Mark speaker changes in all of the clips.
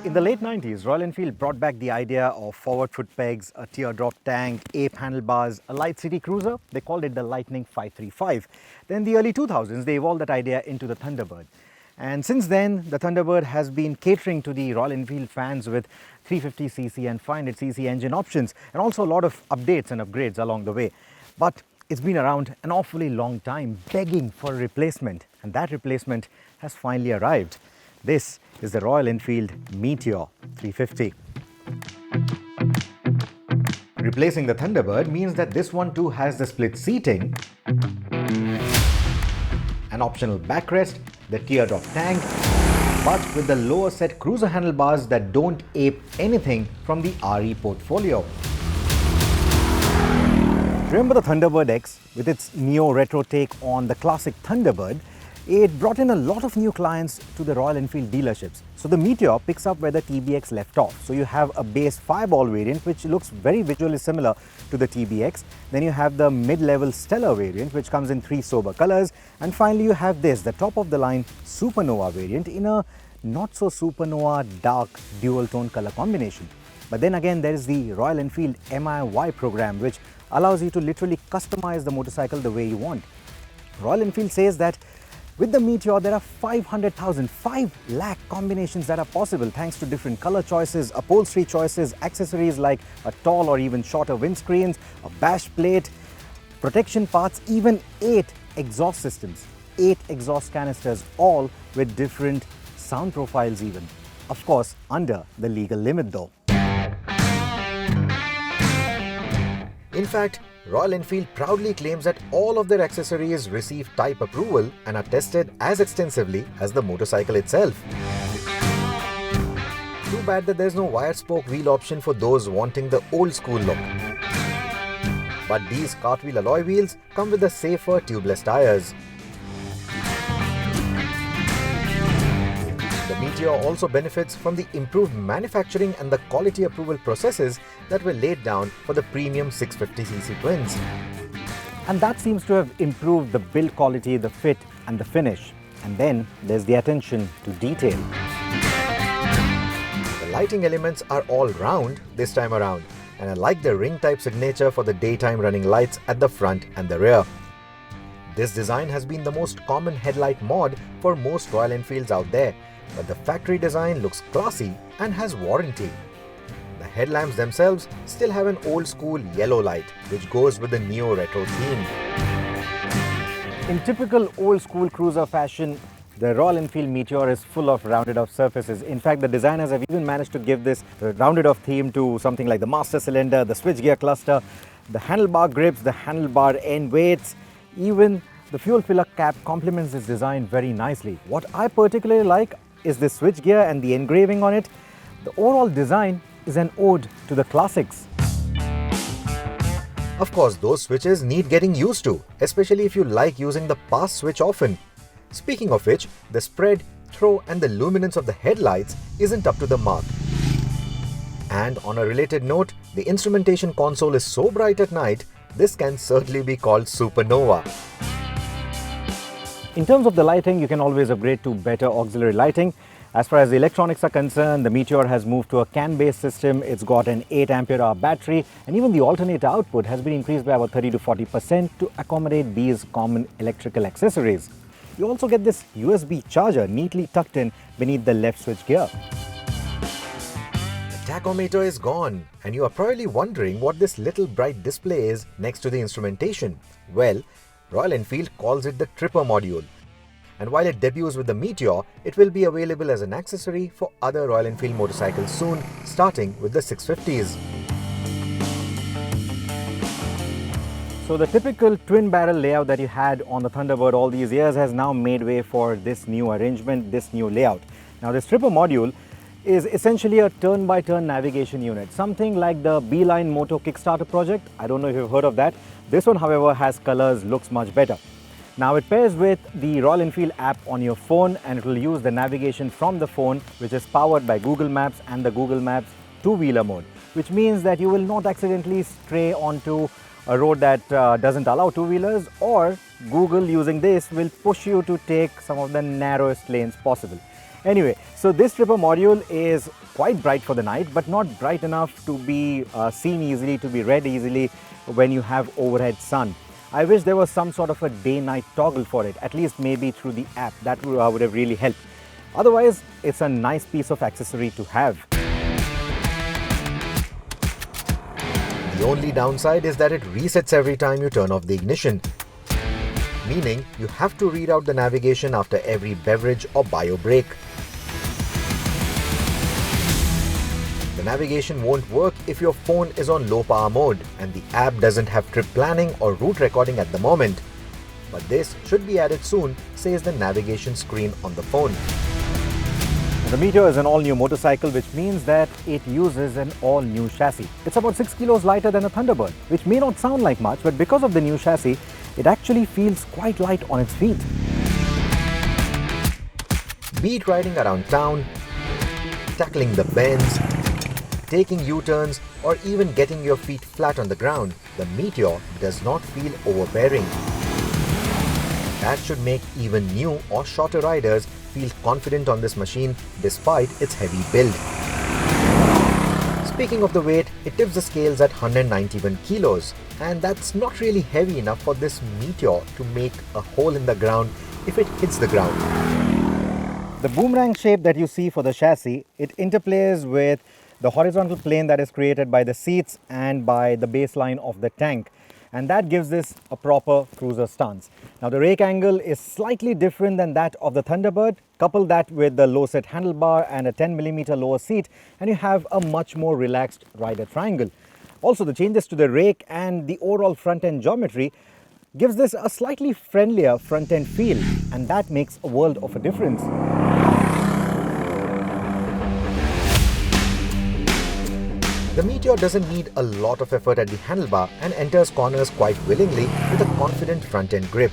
Speaker 1: In the late 90s, Royal Enfield brought back the idea of forward foot pegs, a teardrop tank, ape handlebars, a light city cruiser. They called it the Lightning 535. Then in the early 2000s, they evolved that idea into the Thunderbird. And since then, the Thunderbird has been catering to the Royal Enfield fans with 350cc and 500cc engine options, and also a lot of updates and upgrades along the way. But it's been around an awfully long time, begging for a replacement, and that replacement has finally arrived. This is the Royal Enfield Meteor 350. Replacing the Thunderbird means that this one too has the split seating, an optional backrest, the teardrop tank, but with the lower set cruiser handlebars that don't ape anything from the RE portfolio. Remember the Thunderbird X with its neo-retro take on the classic Thunderbird? It brought in a lot of new clients to the Royal Enfield dealerships. So the Meteor picks up where the TBX left off. So you have a base Fireball variant which looks very visually similar to the TBX. Then you have the mid-level Stellar variant which comes in 3 sober colors. And finally you have this, the top of the line Supernova variant in a not so Supernova dark dual tone color combination. But then again there is the Royal Enfield MIY program which allows you to literally customize the motorcycle the way you want. Royal Enfield says that with the Meteor, there are 500,000, 5 lakh combinations that are possible thanks to different color choices, upholstery choices, accessories like a tall or even shorter windscreens, a bash plate, protection parts, even 8 exhaust systems, 8 exhaust canisters, all with different sound profiles even. Of course, under the legal limit though. In fact, Royal Enfield proudly claims that all of their accessories receive type approval and are tested as extensively as the motorcycle itself. Too bad that there's no wire spoke wheel option for those wanting the old school look. But these cartwheel alloy wheels come with the safer tubeless tires. The Meteor also benefits from the improved manufacturing and the quality approval processes that were laid down for the premium 650cc twins. And that seems to have improved the build quality, the fit and the finish. And then there's the attention to detail. The lighting elements are all round this time around, and I like the ring type signature for the daytime running lights at the front and the rear. This design has been the most common headlight mod for most Royal Enfields out there, but the factory design looks classy and has warranty. The headlamps themselves still have an old school yellow light which goes with the neo-retro theme. In typical old school cruiser fashion, the Royal Enfield Meteor is full of rounded off surfaces. In fact, the designers have even managed to give this rounded off theme to something like the master cylinder, the switchgear cluster, the handlebar grips, the handlebar end weights, even the fuel filler cap complements this design very nicely. What I particularly like is the switchgear and the engraving on it. The overall design is an ode to the classics. Of course, those switches need getting used to, especially if you like using the pass switch often. Speaking of which, the spread, throw and the luminance of the headlights isn't up to the mark. And on a related note, the instrumentation console is so bright at night, this can certainly be called Supernova. In terms of the lighting, you can always upgrade to better auxiliary lighting. As far as the electronics are concerned, the Meteor has moved to a CAN-based system. It's got an 8 ampere-hour battery, and even the alternator output has been increased by about 30 to 40% to accommodate these common electrical accessories. You also get this USB charger neatly tucked in beneath the left switch gear. The tachometer is gone, and you are probably wondering what this little bright display is next to the instrumentation. Well, Royal Enfield calls it the Tripper module. And while it debuts with the Meteor, it will be available as an accessory for other Royal Enfield motorcycles soon, starting with the 650s. So the typical twin barrel layout that you had on the Thunderbird all these years has now made way for this new arrangement, this new layout. Now this Tripper module is essentially a turn-by-turn navigation unit, something like the Beeline Moto Kickstarter project. I don't know if you've heard of that. This one, however, has colors, looks much better. Now it pairs with the Royal Enfield app on your phone, and it will use the navigation from the phone, which is powered by Google Maps and the Google Maps two-wheeler mode, which means that you will not accidentally stray onto a road that doesn't allow two-wheelers, or Google using this will push you to take some of the narrowest lanes possible. Anyway, so this tripper module is quite bright for the night, but not bright enough to be seen easily, to be read easily when you have overhead sun. I wish there was some sort of a day-night toggle for it, at least maybe through the app. That would have really helped. Otherwise, it's a nice piece of accessory to have.
Speaker 2: The only downside is that it resets every time you turn off the ignition, meaning you have to read out the navigation after every beverage or bio break. The navigation won't work if your phone is on low power mode and the app doesn't have trip planning or route recording at the moment. But this should be added soon, says the navigation screen on the phone.
Speaker 1: The Meteor is an all-new motorcycle, which means that it uses an all-new chassis. It's about 6 kilos lighter than a Thunderbird, which may not sound like much, but because of the new chassis, it actually feels quite light on its feet.
Speaker 2: Be it riding around town, tackling the bends, taking U-turns, or even getting your feet flat on the ground, the Meteor does not feel overbearing. That should make even new or shorter riders feel confident on this machine despite its heavy build. Speaking of the weight, it tips the scales at 191 kilos, and that's not really heavy enough for this Meteor to make a hole in the ground if it hits the ground.
Speaker 1: The boomerang shape that you see for the chassis, it interplays with the horizontal plane that is created by the seats and by the baseline of the tank. And that gives this a proper cruiser stance. Now the rake angle is slightly different than that of the Thunderbird. Couple that with the low set handlebar and a 10mm lower seat, and you have a much more relaxed rider triangle. Also, the changes to the rake and the overall front end geometry gives this a slightly friendlier front end feel, and that makes a world of a difference.
Speaker 2: The Meteor doesn't need a lot of effort at the handlebar and enters corners quite willingly with a confident front-end grip.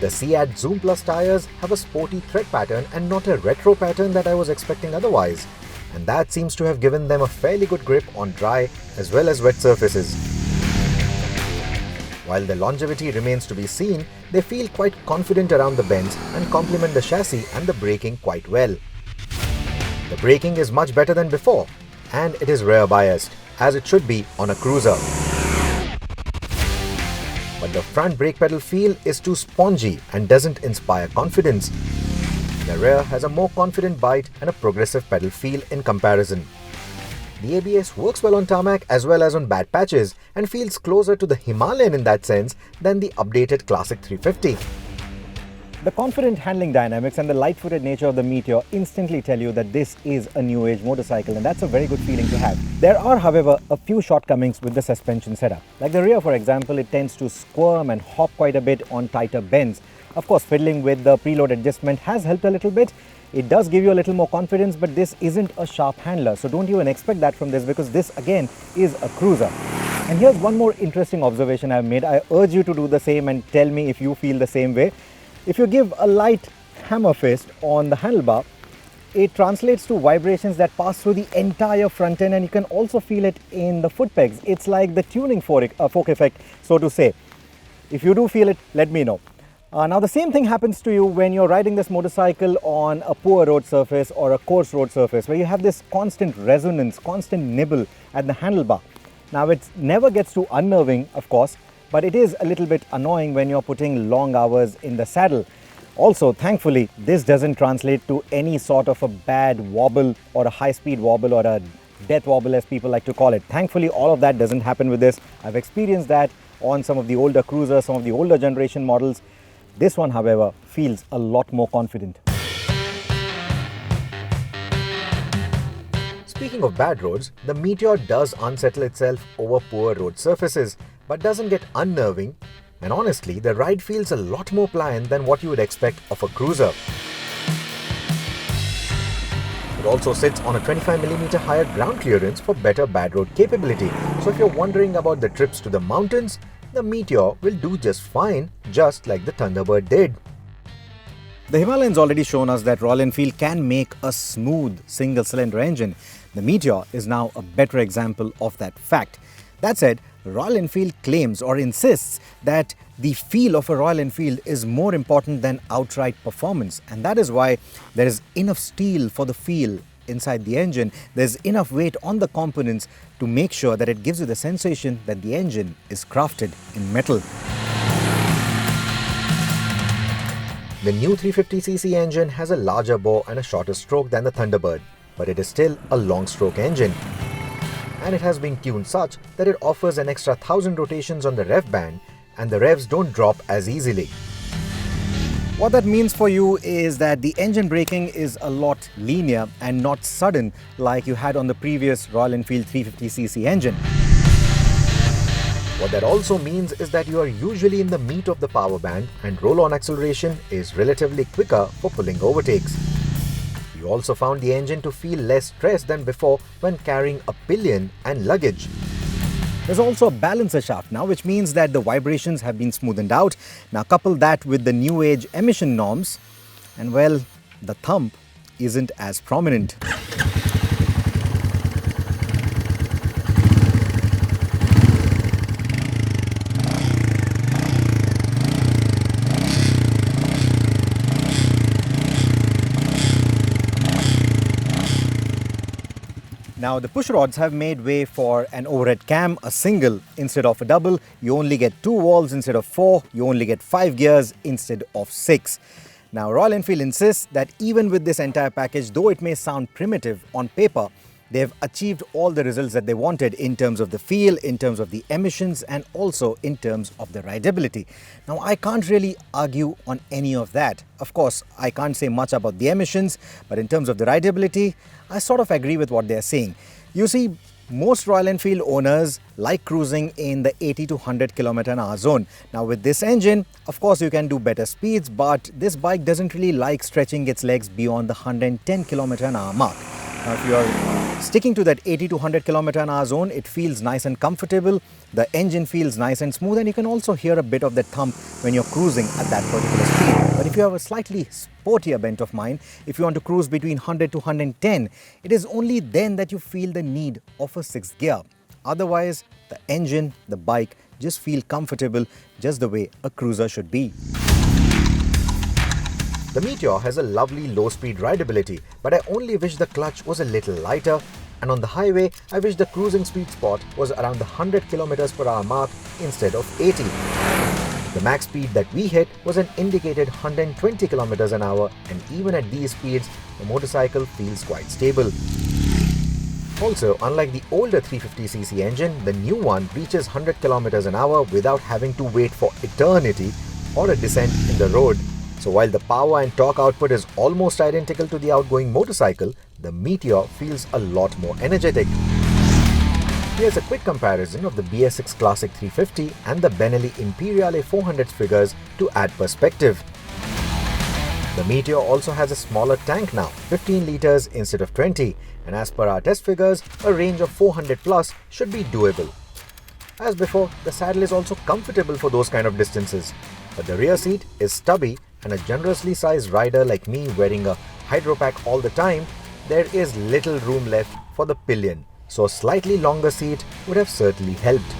Speaker 2: The Seat Zoom Plus tires have a sporty tread pattern and not a retro pattern that I was expecting otherwise, and that seems to have given them a fairly good grip on dry as well as wet surfaces. While the longevity remains to be seen, they feel quite confident around the bends and complement the chassis and the braking quite well. The braking is much better than before, and it is rear biased, as it should be on a cruiser. But the front brake pedal feel is too spongy and doesn't inspire confidence. The rear has a more confident bite and a progressive pedal feel in comparison. The ABS works well on tarmac as well as on bad patches and feels closer to the Himalayan in that sense than the updated Classic 350.
Speaker 1: The confident handling dynamics and the light-footed nature of the Meteor instantly tell you that this is a new age motorcycle, and that's a very good feeling to have. There are, however, a few shortcomings with the suspension setup. Like the rear, for example, it tends to squirm and hop quite a bit on tighter bends. Of course, fiddling with the preload adjustment has helped a little bit. It does give you a little more confidence, but this isn't a sharp handler, so don't even expect that from this, because this again is a cruiser. And here's one more interesting observation I've made. I urge you to do the same and tell me if you feel the same way. If you give a light hammer fist on the handlebar, it translates to vibrations that pass through the entire front end, and you can also feel it in the foot pegs. It's like the tuning fork effect, so to say. If you do feel it, let me know. Now the same thing happens to you when you're riding this motorcycle on a poor road surface or a coarse road surface, where you have this constant resonance, constant nibble at the handlebar. Now it never gets too unnerving, of course, but it is a little bit annoying when you're putting long hours in the saddle. Also, thankfully, this doesn't translate to any sort of a bad wobble or a high-speed wobble or a death wobble, as people like to call it. Thankfully, all of that doesn't happen with this. I've experienced that on some of the older cruisers, some of the older generation models. This one, however, feels a lot more confident.
Speaker 2: Speaking of bad roads, the Meteor does unsettle itself over poor road surfaces, but doesn't get unnerving, and honestly, the ride feels a lot more pliant than what you would expect of a cruiser. It also sits on a 25mm higher ground clearance for better bad road capability, so if you're wondering about the trips to the mountains, the Meteor will do just fine, just like the Thunderbird did.
Speaker 1: The Himalayan's already shown us that Royal Enfield can make a smooth single-cylinder engine. The Meteor is now a better example of that fact. That said, Royal Enfield claims or insists that the feel of a Royal Enfield is more important than outright performance, and that is why there is enough steel for the feel inside the engine. There's enough weight on the components to make sure that it gives you the sensation that the engine is crafted in metal.
Speaker 2: The new 350cc engine has a larger bore and a shorter stroke than the Thunderbird, but it is still a long stroke engine. And it has been tuned such that it offers an extra 1000 rotations on the rev band, and the revs don't drop as easily.
Speaker 1: What that means for you is that the engine braking is a lot linear and not sudden like you had on the previous Royal Enfield 350cc engine.
Speaker 2: What that also means is that you are usually in the meat of the power band, and roll-on acceleration is relatively quicker for pulling overtakes. You also found the engine to feel less stressed than before when carrying a pillion and luggage.
Speaker 1: There's also a balancer shaft now, which means that the vibrations have been smoothened out. Now couple that with the new age emission norms and well, the thump isn't as prominent. Now the push rods have made way for an overhead cam, a single instead of a double. You only get 2 valves instead of 4. You only get 5 gears instead of 6. Now Royal Enfield insists that even with this entire package, though it may sound primitive on paper, they've achieved all the results that they wanted in terms of the feel, in terms of the emissions, and also in terms of the rideability. Now I can't really argue on any of that. Of course, I can't say much about the emissions, but in terms of the rideability, I sort of agree with what they're saying. You see, most Royal Enfield owners like cruising in the 80 to 100 km/h zone. Now with this engine, of course you can do better speeds, but this bike doesn't really like stretching its legs beyond the 110 km/h mark. Now if you're sticking to that 80 to 100 km/h zone, it feels nice and comfortable, the engine feels nice and smooth, and you can also hear a bit of that thump when you're cruising at that particular speed. But if you have a slightly sportier bent of mind, if you want to cruise between 100 to 110, it is only then that you feel the need of a 6th gear. Otherwise, the engine, the bike just feel comfortable just the way a cruiser should be.
Speaker 2: The Meteor has a lovely low-speed rideability, but I only wish the clutch was a little lighter, and on the highway, I wish the cruising sweet spot was around the 100 km/h mark instead of 80. The max speed that we hit was an indicated 120 km/h, and even at these speeds, the motorcycle feels quite stable. Also, unlike the older 350cc engine, the new one reaches 100 km/h without having to wait for eternity or a descent in the road. So while the power and torque output is almost identical to the outgoing motorcycle, the Meteor feels a lot more energetic. Here's a quick comparison of the BS6 Classic 350 and the Benelli Imperiale 400 figures to add perspective. The Meteor also has a smaller tank now, 15 litres instead of 20, and as per our test figures, a range of 400 plus should be doable. As before, the saddle is also comfortable for those kind of distances, but the rear seat is stubby, and a generously sized rider like me wearing a hydro pack all the time, there is little room left for the pillion, so a slightly longer seat would have certainly helped.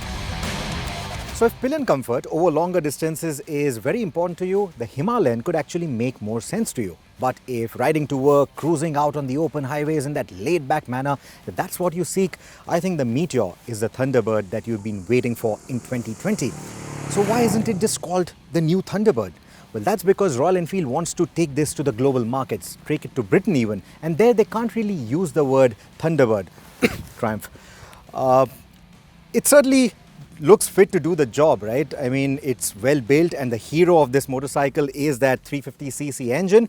Speaker 1: So if pillion comfort over longer distances is very important to you, the Himalayan could actually make more sense to you. But if riding to work, cruising out on the open highways in that laid-back manner, if that's what you seek, I think the Meteor is the Thunderbird that you've been waiting for in 2020. So why isn't it just called the new Thunderbird? Well, that's because Royal Enfield wants to take this to the global markets, take it to Britain even, and there they can't really use the word Thunderbird. Triumph. It certainly looks fit to do the job, right? I mean, it's well built, and the hero of this motorcycle is that 350cc engine.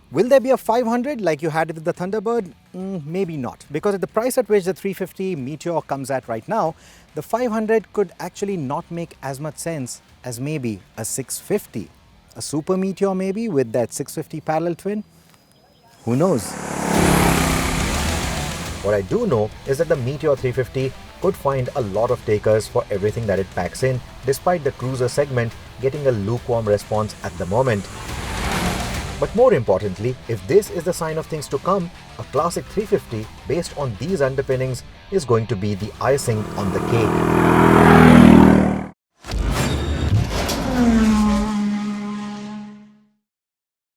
Speaker 1: Will there be a 500 like you had with the Thunderbird? Maybe not, because at the price at which the 350 Meteor comes at right now, the 500 could actually not make as much sense as maybe a 650. A Super Meteor maybe with that 650 parallel twin? Who knows?
Speaker 2: What I do know is that the Meteor 350 could find a lot of takers for everything that it packs in, despite the cruiser segment getting a lukewarm response at the moment. But more importantly, if this is the sign of things to come, a classic 350 based on these underpinnings is going to be the icing on the cake.